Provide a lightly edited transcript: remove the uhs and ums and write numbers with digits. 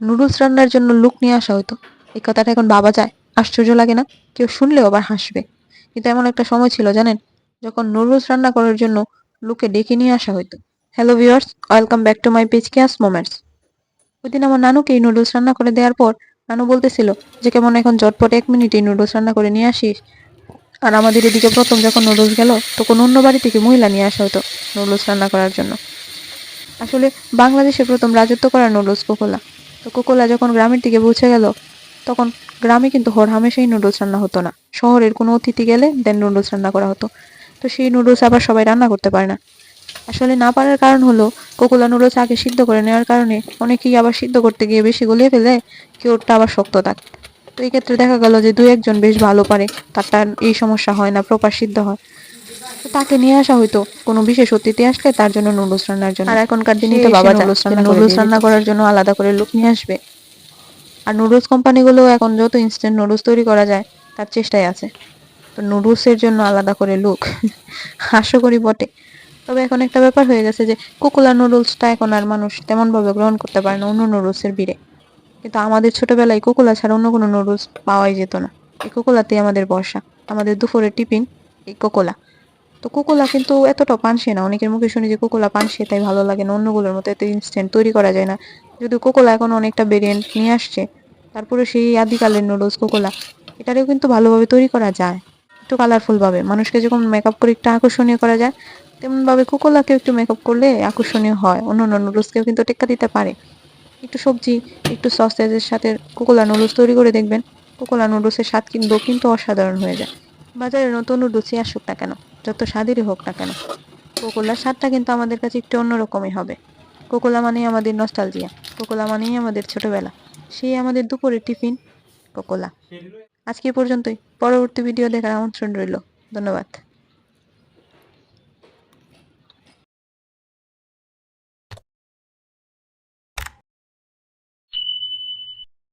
Noodles রান্নার জন্য look নিয়ে আসা হতো। এই কথাটা এখন ভাবা যায়, আশ্চর্য লাগে না? কেউ শুনলেও আবার হাসবে। কিন্তু এমন একটা সময় ছিল জানেন, যখন নুডলস রান্না করার জন্য লুককে ডেকে নিয়ে আসা হতো। Hello viewers, welcome back to my page Chaos Moments. ওইদিন আমার নানুকে এই নুডলস রান্না করে দেওয়ার পর নানু বলতেছিল যে কেমন এখন ঝটপট 1 মিনিটেই নুডলস রান্না করে নিয়ে আসিস। আর আমাদের এদিকে প্রথম যখন নুডলস গেল তখন অন্য বাড়ি থেকে মহিলা নিয়ে আসা হতো নুডলস রান্না করার জন্য। আসলে বাংলাদেশে প্রথম রাজত্ব করা নুডলস কোকোলা। তো কোকোলা যখন গ্রামের দিকে পৌঁছে গেল তখন গ্রামে কিন্তু হরহামেশাই নুডলস রান্না হতো না। শহরের কোনো অতিথি গেলে দেন নুডলস রান্না করা হতো। তো সেই নুডলস আবার সবাই রান্না করতে পারে না। আসলে না পারার কারণ হলো কোকোলা নুডলস আগে সিদ্ধ করে নেওয়ার কারণে অনেকেই আবার সিদ্ধ করতে গিয়ে বেশি গলিয়ে ফেলে, কেউটা আবার শক্ত থাকে। তো এই ক্ষেত্রে দেখা গেল যে দুই একজন বেশ ভালো পারে, তারটা এই সমস্যা হয় না, প্রপার সিদ্ধ হয়। তো তাকে নিয়ে আসা হইতো কোনো বিশেষ অতিথি আসলে তার জন্য নুডলস রান্নার জন্য। আর এখনকার দিনে তো বাবা নুডলস রান্না করার জন্য আলাদা করে লোক নিয়ে আসবে। আর নুডলস কোম্পানিগুলো এখন যত ইনস্ট্যান্ট নুডলস তৈরি করা যায় তার চেষ্টায় আছে। তো নুডলসের জন্য আলাদা করে লোক হাস্যকরই বটে। তবে এখন একটা ব্যাপার হয়ে গেছে যে কোকোলা নুডলসটা এখন আর মানুষ তেমন ভাবে গ্রহণ করতে পারে না অন্য নুডলসের ভিড়ে। কিন্তু আমাদের ছোটবেলায় কোকোলা ছাড়া অন্য কোনো নুডলস পাওয়াই যেত না। এই কোকোলাতেই আমাদের ভরসা, আমাদের দুপুরের টিফিন এই কোকোলা। তো কোকোলা কিন্তু এতটা পানসে না, অনেকের মুখে শুনি যে কোকোলা পানসে তাই ভালো লাগে না, অন্যগুলোর মতো এত ইনস্ট্যান্ট তৈরি করা যায় না। যদিও কোকোলা এখন অনেকটা ভেরিয়েন্ট নিয়ে আসছে, তারপরে সেই আদিকালের নুডলস কোকোলা এটারেও কিন্তু ভালোভাবে তৈরি করা যায়, একটু কালারফুল ভাবে। মানুষকে যখন মেকআপ করে একটু আকর্ষণীয় করা যায় তেমন ভাবে কোকোলাকেও একটু মেকআপ করলে আকর্ষণীয় হয়, অন্যান্য নুডলসকেও কিন্তু টেক্কা দিতে পারে। একটু সবজি, একটু সসেজের সাথে কোকোলা নুডলস তৈরি করে দেখবেন, কোকোলা নুডলসের স্বাদ কিন্তু অসাধারণ হয়ে যায়। বাজারে নতুন নুডলসই আসুক না কেন, যত স্বাদেরই হোক না কেন, কোকোলার স্বাদটা কিন্তু আমাদের কাছে একটু অন্যরকমই হবে। কোকোলা মানেই আমাদের নস্টালজিয়া, কোকোলা মানেই আমাদের ছোটবেলা, সেই আমাদের দুপুরের টিফিন কোকোলা। আজকে এ পর্যন্তই, পরবর্তী ভিডিও দেখার আমন্ত্রণ রইল। ধন্যবাদ।